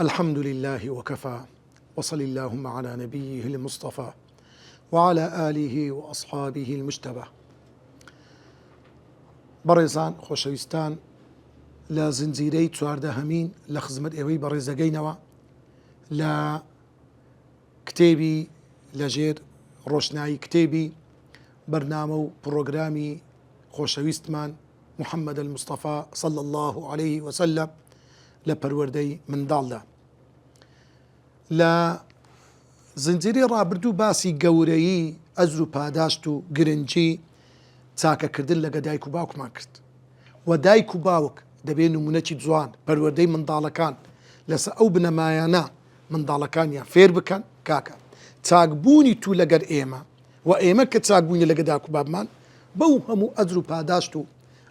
الحمد لله وكفى وصل اللهم على نبيه المصطفى وعلى آله وأصحابه المجتبى. بەڕێزان خۆشەویستان، لە زنجیرەی چواردەهەمین لە خزمەت ئێوەی بەڕێزەگەینەوە لە کتێبی لەژێر ڕۆشنایی کتێبی بەرنامە و پرۆگرامی خۆشەویستمان محەممەد المستەفا صلی الله عليه وسلم لە پەروەردەی منداڵدا. لە زنجیرەی ڕابردوو باسی گەورەیی ئەجر و پاداشت و گرنگی چاکەکردن لەگە دایک و باوکمان کرد و دایک و باوک دەبێت نمونەکی جوان پەروەردەی منداڵەکان لەسەر ئەو بنەمایانە منداڵەکانیان فێر بکەن. کاکە چاکبوونی تو لەگەر ئێمە و ئێمە کە چاکبوونی لەگە دایک و بابمان بەو هەموو ئەجر و پاداشت و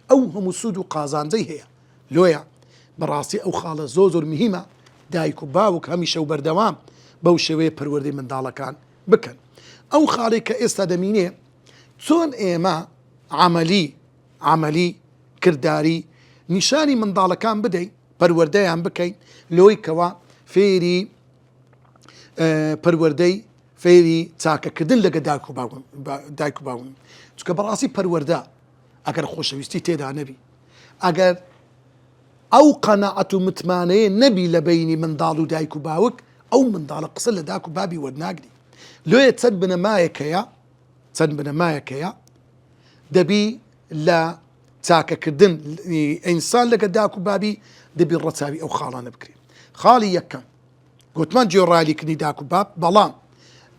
ئەو هەموو سود و قازانجەی هەیە. لۆیە بەڕاستی ئەو خاڵە زۆر میهمە دایک و باوک هەمیشە و بەردەوام بەو شێوەیە پەروەردەی منداڵەکان بکەن. ئەو خاڵێک کە ئێستا دەمینێ چۆن ئێمە عملی کردداری نیشانی منداڵەکان بدەین، پەروەردەیان بکەین، لۆی کەوا فێری پەروەردەی فێری چاکەکردن لەگە دایک و باوکن. چونکە بەڕاستی پەروەردە ئەگەر خۆشەویستی تێدا نەبی، ئەگەر ئەو قەناعەت و متمانەیە نەبی لە بەینی منداڵ و دایک و باوک، ئەو منداڵە قسە لە دایک و بابی وەرناگری. لۆیە چەند بنەمایەکەیە دەبی لە چاکەکردن ئینسان لەگە دایک و بابی دەبی ڕەچاوی ئەو خاڵانە بکرێت. خاڵی یەکەم گوتمان گوێڕایەلیکردنی دایک و باب، بەڵام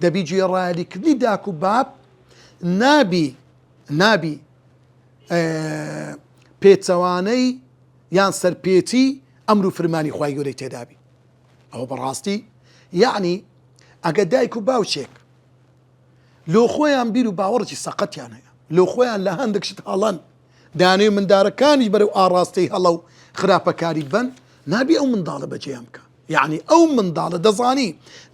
دەبی گوێڕایەلیکردنی دایک و باب نابی پێچەوانەی یان سەرپێچی ئەمر و فرمانی خوای گەورەی تێدابی. ئەوە بەڕاستی یعنی ئەگە دایک و باوچێک لۆ خۆیان بیر و باوەڕی سەقەتیان هەیە، لۆ خۆیان لە هەندێک شت هەڵەن دانێ مندارەکانی بەرەو ئاڕاستەی هەڵە و خراپەکاری بن، نابی ئەو منداڵە بەجێیان بکە. یعنی ئەو منداڵە دەزانی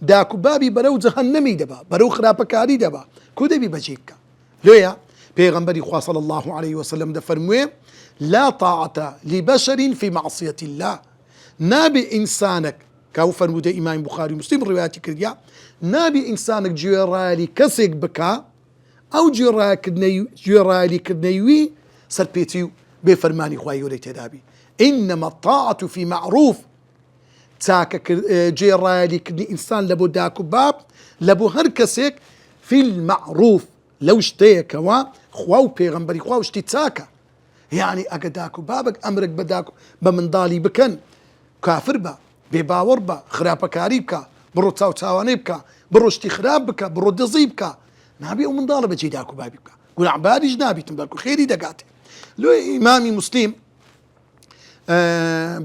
دایک و بابی بەرەو جەهەنەمی دەبا، بەرەو خراپەکاری دەبا، کو دەبی بەجێ بکە. لۆیە پێغەمبەری خوا صلی الله عليه وسلم دەفەرموێ لا طاعة لبشر في معصية الله. نابي إنسانك كاو فرموده إمام بخاري مسلم رواياتي كرديا، نابي إنسانك جيرالي كسيك بكا أو جيرالي كدنيوي سربيتيو بفرماني خواهي وليت دابي. إنما الطاعة في معروف. تاك جيرالي كدني إنسان لبو داكو باب لبو هركسيك في المعروف. لو اشتيك خواو بيغمبري خواو اشتي تاكا، يعني ئەگە دایک و بابک ئەمرێک بە منداڵی بکەن، کافر بە، بێباوەڕ بە، خراپەکاری بکە، بڕۆ چاوچاوانەی بکە، بڕۆ شتی خراپ بکە، بڕۆ دزی بکە، نابێ ئەو منداڵە بەجێ دایک و بابی بکە، گوناحباریش نابیتم بەڵکو خێری دەگاتێ. لۆی ئیمامی موسلیم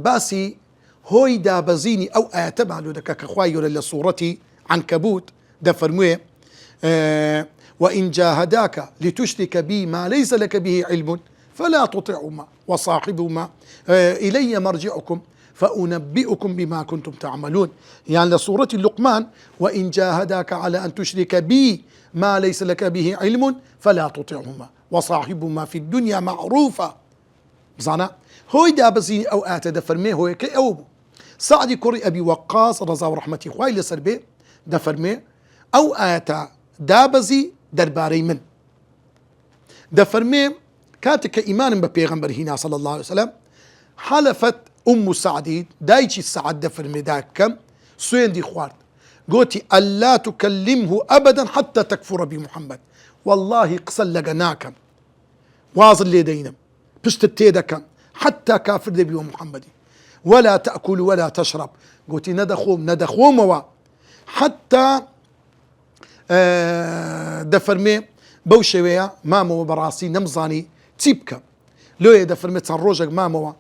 باسی هۆی دابەزینی ئەو ئاەتە معلوم دەکە کە خوای گەورە لە سوورەتی عنکەبوت دەفەرموێ وإن جاهداك لتشرك بي ما ليس لك به علم فلا تطعهما وصاحبهما إلي مرجعكم فأنبئكم بما كنتم تعملون. يعني لسورة اللقمان وإن جاهداك على أن تشرك بي ما ليس لك به علم فلا تطعهما وصاحبهما في الدنيا معروفا. بزانا هوي دابزيني أو آتا دفرميه هوي كي أوبو سعدي كوري أبي وقاص رضا ورحمتي خواي لسربي دفرميه أو آتا دابزي درباري من دفرميه كاتك إيمان ببيغمبر هنا صلى الله عليه وسلم حلفت أم سعدي دايتي السعد دفر مداك كم سوين دي خوارد قوتي ألا تكلمه أبدا حتى تكفر بمحمد. والله قصل لقناكم واصل لدينا بشت التيدكم حتى كافر دبي ومحمد ولا تأكل ولا تشرب. قوتي ندخوم حتى دفرمي بوشوية مامو براسي نمزاني تيبكا. لۆیە دەفەرمێت چەند ڕۆژێک مامەوە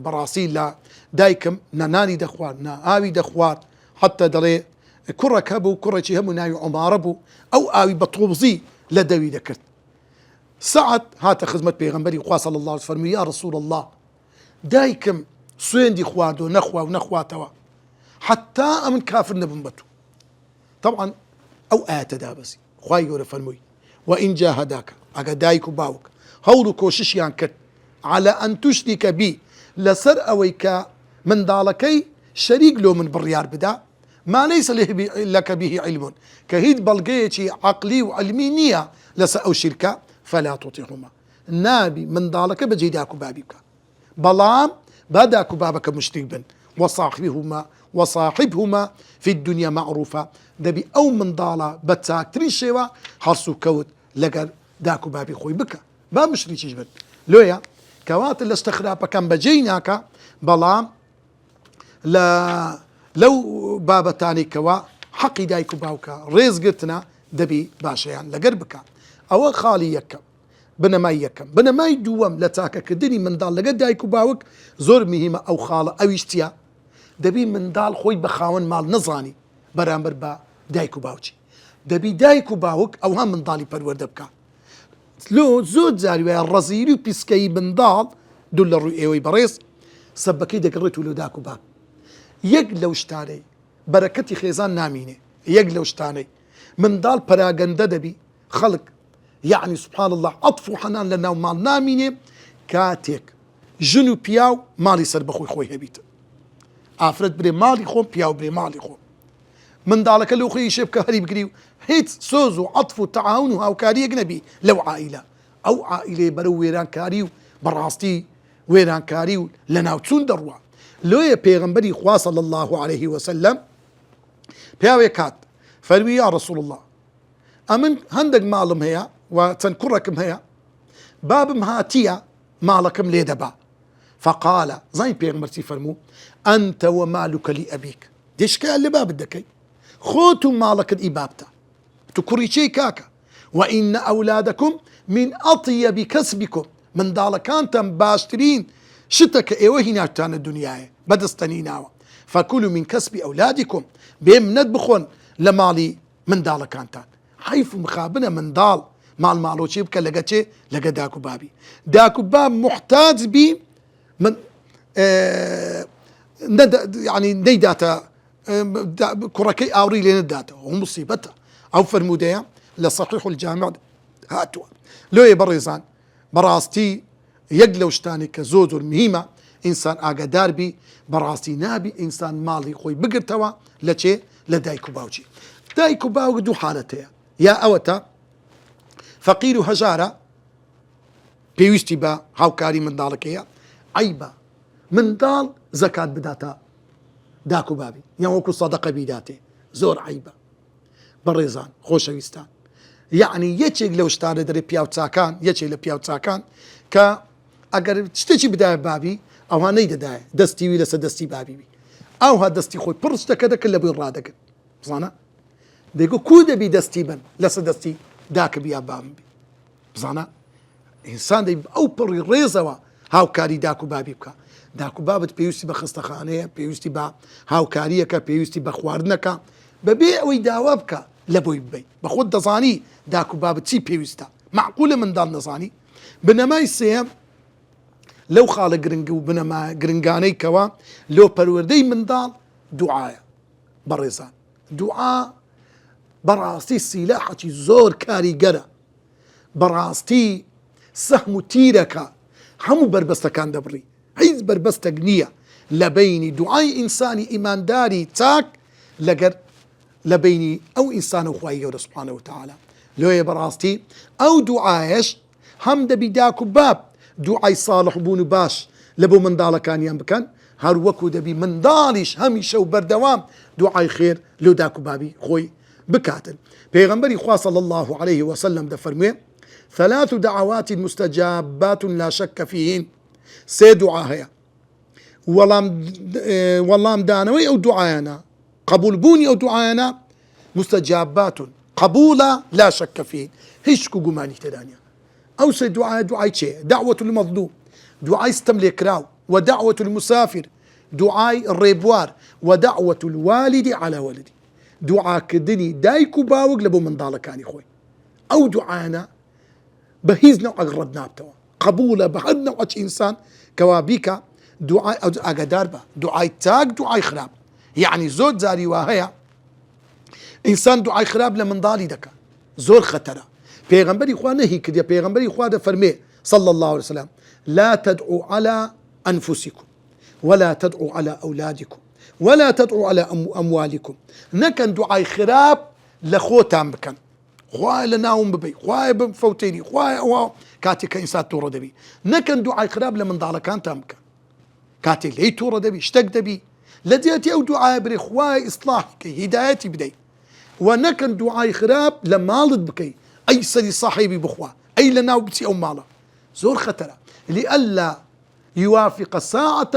بەڕاستی لە دایکم نانی دەخوارد، ئاوی دەخوارد، حتا دەڵێ کوڕێک هەبوو، کوڕێکی هەموو ناوی عومارە بوو، ئەو ئاوی بە تۆبزی لە دەوی دەکرد. سعد هاتە خزمەت پێغەمبەری خوا صلی الله علیه و فەرمووی یا رسول الله دایکم سوێندی خوارد و نەخواتەوە حتا ئەمن کافر نەبم بە تو. طبعا ئەو ئاەتە دابەزی خوای گەورە فەرمووی وإن جاهداك ئەگە دایک و باوک هەوڵ و کۆششیان کرد على أن تشرك بي لسر أويك من دالكي شريك لو من بريار بدا ما ليس لك به علم كهيد بلقيتي عقلي وعلمي نية لس أو شركة فلا تطيعهما نابي من ذلك بجي داكو بابك بلام بداكو بابك مشرك بن وصاحبهما في الدنيا معروفة دبي أو من ضالة بتاكتري شيوا حرسو كود لقر داكو بابي خوي بك باب مشري جبن لويا كوات اللي استخرابا كان بجيناك بلام لا لو بابا تاني كوا حقي دايكو باوكا ريز قلتنا دبي باشيان لقربك أو خالي يكم بنماي يكم بنماي دوام لتاكا كدني من دال لقد دايكو باوك زور مهمة أو خالة أو اشتيا دبي من دال خوي بخاون مال نظاني برامبر با دايكو باوكي دبي دايكو باوك أو هم من دالي برورد بكا لو زود زاري الرزيلي وبيسكي من دال دول الرؤيوي بريس سبكي دقريتو لو داكو باب يقلو اشتاني بركتي خيزان ناميني يقلو اشتاني من دال براغندا دبي خلق يعني سبحان الله عطف حنان لنا ومال ناميني كاتيك جنو بياو مالي سر بخوي خوي هبيت افرد بري مالي خوم بياو بري مالي خوم من دالك اللي خوي شبكه هري بقريو هيت سوزو عطف وتعاون وهاوكاري اجنبي لو عائله او عائله برو ويران كاريو براستي ويران كاريو لنا وتسون دروا لو يا بيغمبري خوا صلى الله عليه وسلم بياوي كات فروي يا رسول الله امن هندق معلم هي وتنكركم هي باب مهاتية مالكم ليدبا فقال زي بيغمبرتي فرمو أنت ومالك لأبيك ديش كان اللي باب الدكي خوتو مالك الإبابتا تكري شي كاكا وإن أولادكم من أطيب كسبكم من دالك أنتم باشترين شتك إيوهنا تان الدنيا بدستنيناوا فكلوا من كسب أولادكم بهم ندبخون لمالي من دالك أنتان حيف مخابنا من دال مال مالوشي بك لقى داكو بابي داكو باب محتاج بي من يعني نداتا كركي اوري لي نداتا ومصيبتها او فرموديا لصحيح الجامع هاتوا لو يبرزان براستي يقلو شتاني كزوز المهمه انسان اقدار بي براستي نابي انسان مالي خوي بقرتوا لشي لدايكو باوشي دايكو باو دو حالتها يا اوتا فقير هجارة بيوستي با هاوكاري من دالك هي عيبة من دال زكاة بداتا داكو بابي يعني وكو صدقة بداتي زور عيبة بريزان خوشويستان يعني يتشيق لو اشتاري دري بياو تساكان يتشيق لبياو تساكان كا اگر تشتيجي بداية بابي او ها نيدا داي دستي وي لسا دستي بابي بي او ها دستي خوي برستا كدا كلا بين رادك بصانا ديقو كودا بي دستي بن لسا دستي داك بيا بامبي بزانا انسان دي او بري ريزوا هاو كاري داكو بابي بكا داكو بابت بيوستي بخستخانه بيوستي با هاو كاريكا بيوستي بخواردنكا ببيع ويداوبكا لبوي بي بخود دزاني داكو بابت سي بيوستا معقوله من دال نزاني بنما يسيم لو خالق جرنجو بنما جرنجاني كوا لو بروردي من دال دعاء بريزان دعاء براستي سلاحة زور كاري قرا براستي سهم تيرك همو بربستا كان دبري هيز بربستا قنية لبيني دعاء إنساني إيمان داري تاك لقر لبيني أو إنسان أخوائي سبحانه وتعالى لو يا براستي أو دعايش هم دبي داكو باب دعاء صالح بونو باش لبو من دالا كان ينبكن هر وكو دبي من داليش هميشه وبردوام دعاء خير لو داكو بابي خوي بكاتل بيغمبري خواه صلى الله عليه وسلم دفرمي 3 دعوات مستجابات لا شك فيهن سي دعاها والله دانوي او دعانا قبول بوني او دعانا مستجابات قبولا لا شك فيهن هيشكو قماني تدانيا او سي دعاء شيء دعوة المظلوم دعاء استملك راو ودعوة المسافر دعاء الريبوار ودعوة الوالد على ولدي دعاء كدني دايكو باوق لبو من ضالكاني خوي او دعانا بهيز نوع اغردنا بتوا قبوله بهد نوع انسان كوابيكا دعاء او اقدار با دعاء تاق دعاء خراب يعني زود زاري واهيا انسان دعاء خراب لمن ضالي دكا زور خطره بيغمبري اخوانه هيك دي بيغمبري اخوانه فرمي صلى الله عليه وسلم لا تدعوا على انفسكم ولا تدعوا على اولادكم ولا تدعوا على أموالكم نكن دعاء خراب لخوتان بكن خواي لناوم ببي خواي بفوتيني خواي أو كاتي كإنسان تورا دبي نكن دعاء خراب لمن ضالكان تامكن كاتي لي تورا دبي اشتق دبي لديتي أو دعاء بري خواي إصلاح كي هدايتي بدي ونكن دعاء خراب لما لد بكي أي سري صاحبي بخوا أي لناو بتي أو مالا زور خطرة لئلا يوافق ساعة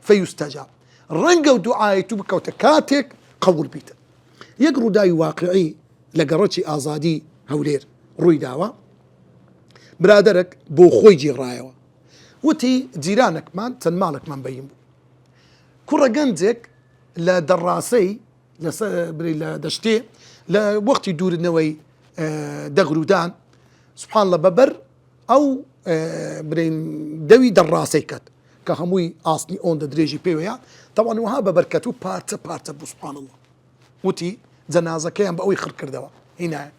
فيستجاب رنقوا دعاء تبكى وتكاتك قول بيتا يقروا داي واقعي لقرتي آزادي هولير روي داوا برادرك بو خوي جي رايوا وتي جيرانك مان تنمالك من بيمو كرة قندك لدراسي لدشتي لوقت يدور النووي دغرودان سبحان الله ببر او برين دوي دراسي كات كهموي اصلي اون دريجي بيويا طبعا وها ببركتو بارتا سبحان الله وتي جنازه كان باوي خركر دوا هنا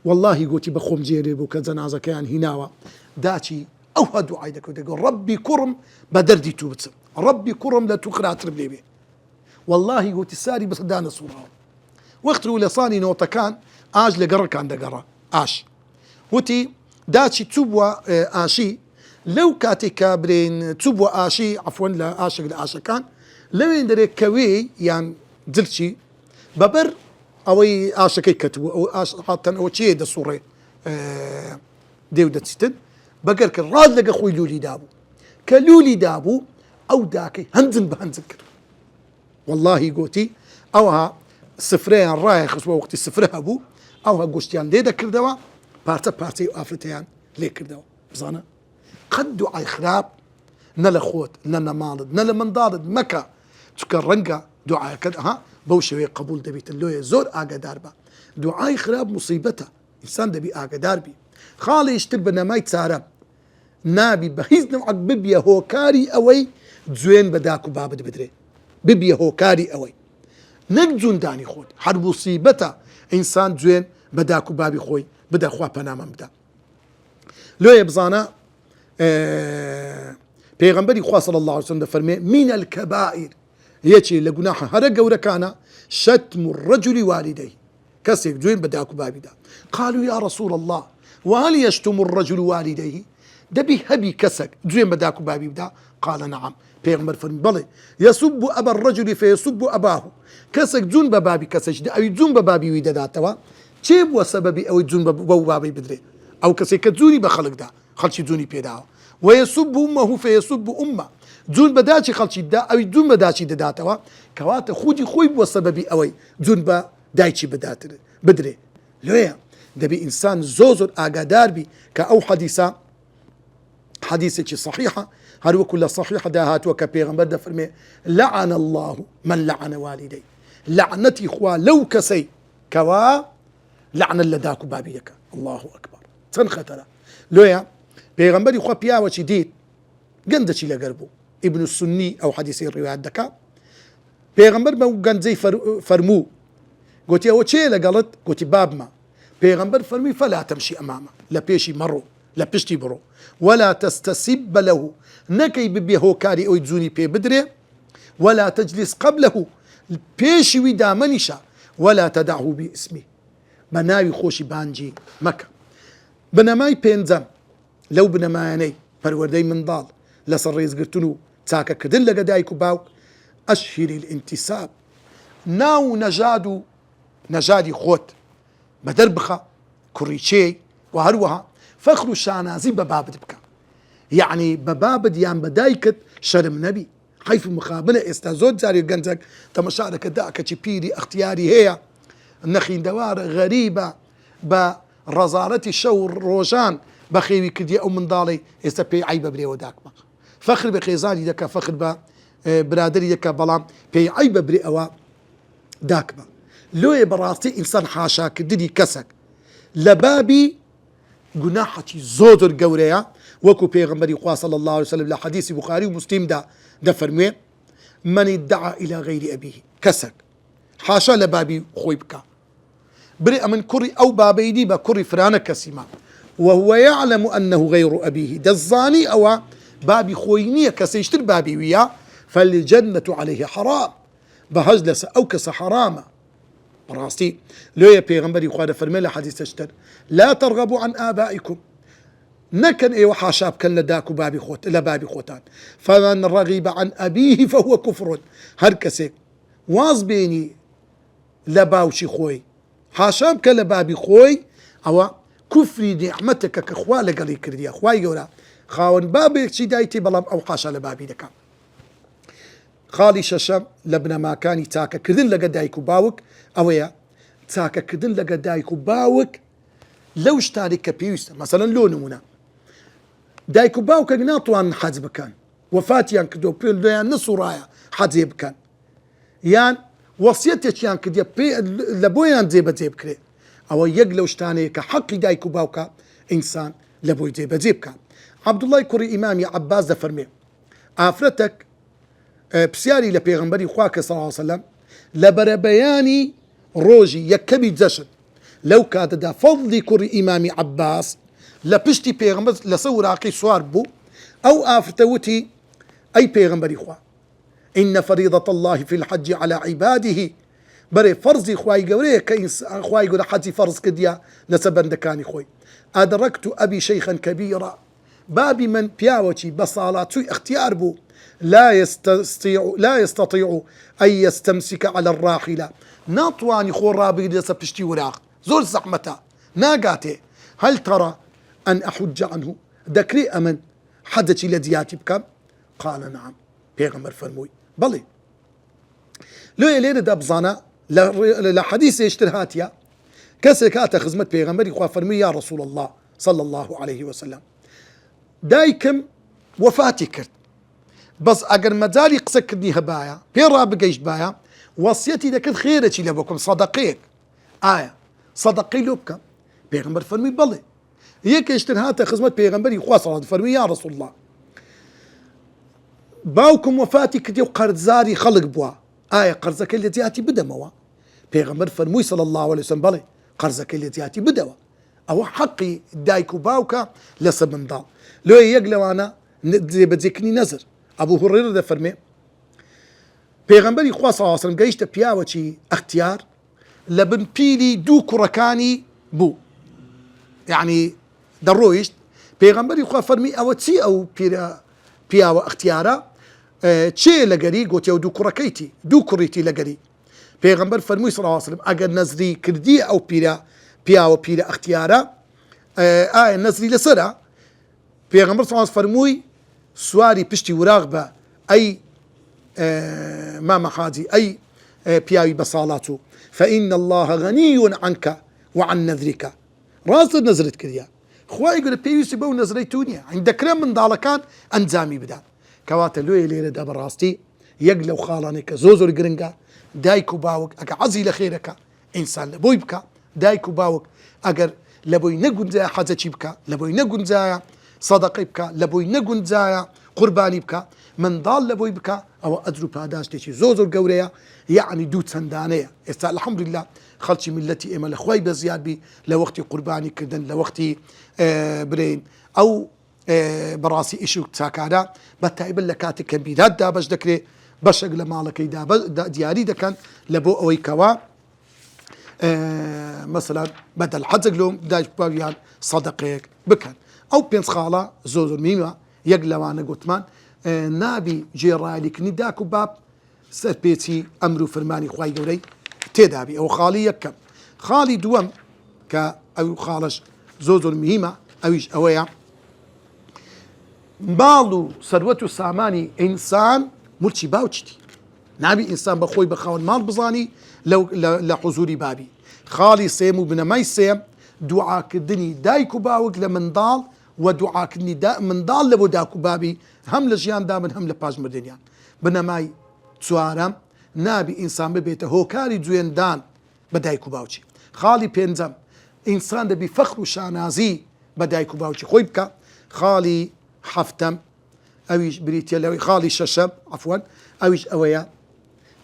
والله قوتي بخوم جيري بوك جنازه كان هنا داتي او هدو عيدك وتقول ربي كرم بدردي توبت ربي كرم لا تقرا تربلي به والله قوتي ساري بس دانا صوره وقت لصاني نوتا كان اج لقرا كان دقرا اش وتي داتشي تبوا آشي لو كاتي كابرين تبوا آشي عفوا لا آشك لآشا كان لو يندري كوي يعني دلشي ببر أوي آشا كي كتبوا أو آش حتى أو شيء ده صورة ديودة ستن بقر كراد لقى خوي لولي دابو كلولي دابو أو داكي هنزن بهنزن كر والله قوتي أوها سفرين رايح خصوا وقت السفره أبو أوها قوشتيان ديدا كردوا بارتي وافرتيان ليه كردوا بزانا قد دعاء خراب نلا خوت نلا مالد نلا من ضارد مكا تكرنقا دعاء كذا ها بوشوي قبول دبيت اللوية زور آقا داربا دعاء خراب مصيبته إنسان دبي آقا داربي خالي يشتبنا ما يتسارب نابي بخيز نوعك ببيا هوكاري أوي زوين بداكو بابد بدري ببيا هوكاري أوي نقزون داني خود حرب مصيبته إنسان زوين بداكو بابي خوي بدا خوا بنامم بدا لو يبزانا پیغمبري خوا صلى الله عليه وسلم فرمي من الكبائر يجي لجناح هرق وركانا شتم الرجل والديه كسيك جوين بداكو بابي دا قالوا يا رسول الله وهل يشتم الرجل والديه دبي هبي كسك جوين بداكو بابي دا قال نعم پیغمبر فرمي بلي يسب أبا الرجل فيسب أباه كسك جون ببابي كسج أو جون ببابي ويداداتوا چه بو سببي او جون بو بابي بدري او كسي كزوني بخلق دا خلشي جوني بيدا ويسب امه فيسب امه جون بداشي خلشي دا او جون بداشي داتوا كوات خودي خوي بو سببي او جون با دايشي بدري لويا دبي انسان زوزر اقادار بي كاو حديثة صحيحة هل وكل صحيحة داهات وكبيغمبر دا فرمي لعن الله من لعن والدي لعنتي اخوة لو كسي كوا لعن اللداكو بابيك الله أكبر تنختلا لويا بيغمبري خوا بياوة شديد قندشي لقربو ابن السني أو حديثي الروايات دكا بيغمبر ما قند زي فرمو قلت يا وشي لقلت قلت باب ما بيغمبر فرمي فلا تمشي أمامه لا بيشي مرو لا بيشتي برو ولا تستسب له نكي ببي هوكاري أو يتزوني بي بدري ولا تجلس قبله بيشي ودامنشا ولا تدعه باسمه بناوي خوشي بانجي مكة بنماي بينزم لو بنماياني پروردي من ضال لسر ريز قرتنو تاكا كدن لقا دايكو باوك أشهر الانتساب ناو نجادي خوت بدربخة كوريشي وهروها فخرو شانازي ببابد بكا يعني ببابد يان بدايكت شرم نبي حيث مخابنة استازود زاري قنزك تمشارك داكا تشبيري اختياري هي نخين دوار غريبة برزارتي شو روجان بخيوي كدي أو من ضالي يستبي عيبة بري وداك ما فخر بخيزاني دكا فخر برادري دكا بلام بي عيبة بري أوا داك ما لو براسي إنسان حاشا كددي كسك لبابي جناحتي زودر قوريا وكو بيغمبري خواه صلى الله عليه وسلم لحديث بخاري ومسلم دا فرمي من ادعى إلى غير أبيه كسك حاشا لبابي خوي بكا برئ من كري أو بابيدي بكري فرانا كسيما وهو يعلم أنه غير أبيه دزاني أو بابي خوينية كسيشتر بابي ويا فالجنة عليه حرام بهج لس أو كس حرامة براستي لو يا بيغمبري خواد فرمي حديث تشتر لا ترغبوا عن آبائكم نكن اي وحاشاب كان لداكو بابي خوت لا بابي خوتان فمن رغب عن أبيه فهو كفر هركسك واز بيني لباوشي خوي حاشاب كان لبابي خوي أو كفري نعمتك كخوالة قالي كرديا خواي يورا خاون بابي شي دايتي بلام أو حاشا لبابي دكا خالي ششم لبنا ما كان تاكا كذن لقى دايكو باوك أويا تاكا كذن لقى دايكو باوك لو اشتارك بيوستا مثلا لو نمونا دايكو باوك ناطوان حاز بكان وفاتيان كدو بيل يعني نصورايا حاز بكان يان وصيتك يان كدي بي لبويان زيب كري أو يقلو اشتاني كحق دايكو باوكا إنسان لبوي زيب كان عبد الله كوري إمامي عباس فرمي آفرتك بسياري لبيغمبري خواك صلى الله عليه وسلم لبربياني روجي يكبي زشن لو كانت دا فضلي كوري إمامي عباس لبشتي بيغمبر لصور عقي سوار بو أو آفتوتي أي بيغمبري خوا إن فريضة الله في الحج على عباده بري فرضي خواي قوري كإنس خواي قوري حجي فرض كديا لسبن دكاني خوي أدركت أبي شيخا كبيرا بابي من بياوتي بصالات اختيار بو لا يستطيع أن يستمسك على الراحلة ناطواني خور رابي لسا بشتي وراق زور زحمتا ناقاتي هل ترى أن أحج عنه ذكري أمن حدثي لدياتي بكم قال نعم بيغمر فرموي بلي لو يلين دابزانا لحديث يشترهاتيا كسركات خزمت بيغمري خوا فرمي يا رسول الله صلى الله عليه وسلم دايكم وفاتي كرت بس أجر مداري قسكني هبايا بيرا بقيش بايا وصيتي لك خيرتي لبكم صدقيك صدقي لبكم بيغمبر فرمي بلي هيك اشترهاتا خزمت بيغمبري خوا صلى الله فرمي يا رسول الله باوكم وفاتي كديو قرزاري خلق بوا قرزك اللي تياتي بدموا بيغمبر فرمي صلى الله عليه وسلم بلي قرزك اللي تياتي بدوا أو حقي دايكو باوكا لسبن ضال لو يقلو أنا بتذكني نزر أبو هريرة ده فرمي بيغمبري خوا صلى الله عليه وسلم قيشت بياوتي اختيار لبن بيلي دو كركاني بو يعني درويشت بيغمبري خوا فرمي أو تي أو بياوة اختيارا تشي لقري قوتي أو دو كركيتي دو كريتي لقري بيغمبر فرمي صلى الله عليه وسلم أجر نزري كردي أو بياوة اختيارا نزري لسرا بيغمبر صلى الله عليه وسلم فرموي سواري بشتي وراغبة أي ما محادي أي بياوي بصالاته فإن الله غني عنك وعن نذرك راس نزرت كريا خواي يقول بيوسي بو نزريتونيا عند كرم من ضالكان أنزامي بدان كواتا لوي ليلة داب راستي يقلو خالانيك زوزو القرنقا دايكو باوك أكا عزي لخيرك إنسان لبوي بكا دايكو باوك أقر لبوي نقون زايا حاجة بكا لبوي نقون زايا صدقي بكا لبوي نقون زايا قرباني بكا من ضال لبوي بكا أو أدرو باداش تيشي زوزو القوريا يعني دوت سندانية الحمد لله خلشي ملتي إما لخواي بزياد بي لوقتي قرباني كردن لوقتي برين أو براسي إشو تساكادا بتايب لكاتي كان بيداد دابش دكري بشق لمالك دياري دكان لبو أوي كوا مثلا بدل حزق لهم دايش باويان صدقيك بكن أو بينس خالة زوزو الميمة يقلوانا قوتمان نابي جيراليك نداكو باب سربيتي أمرو فرماني خواي قولي تدابي أو خالي يكم خالي دوم أو خالش زوزو المهمة أويش أويا مالو ثروته ساماني إنسان مرشي باوشتي نابي إنسان بخوي بخاون مال بزاني لو لحضوري بابي خالي سيم وبنماي سيم دعاء كدني دايكو باوك لمن ضال ودعاء كدني دا من ضال لبو داكو بابي هم لجيان دامن هم لباج مردنيان بنماي تسوارم نابي إنسان ببيته هو كاري جوين دان بدايكو باوشي خالي بينزم إنسان دبي فخر وشانازي بدايكو باوشي خويبكا خالي حفتم أويش بريتيا خالي ششب عفوا أويش أويا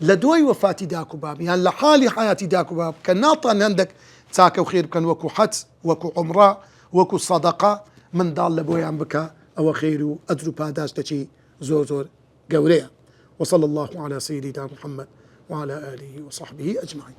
لدوي وفاتي داكو باب يعني لحالي حياتي داكو باب كان ناطن عندك تاكو خير كان وكو حج وكو عمره وكو صدقه من ضال لبوي عم بكا او خيرو ادرو باداش تشي زوزور قوريا وصلى الله على سيدنا محمد وعلى آله وصحبه أجمعين.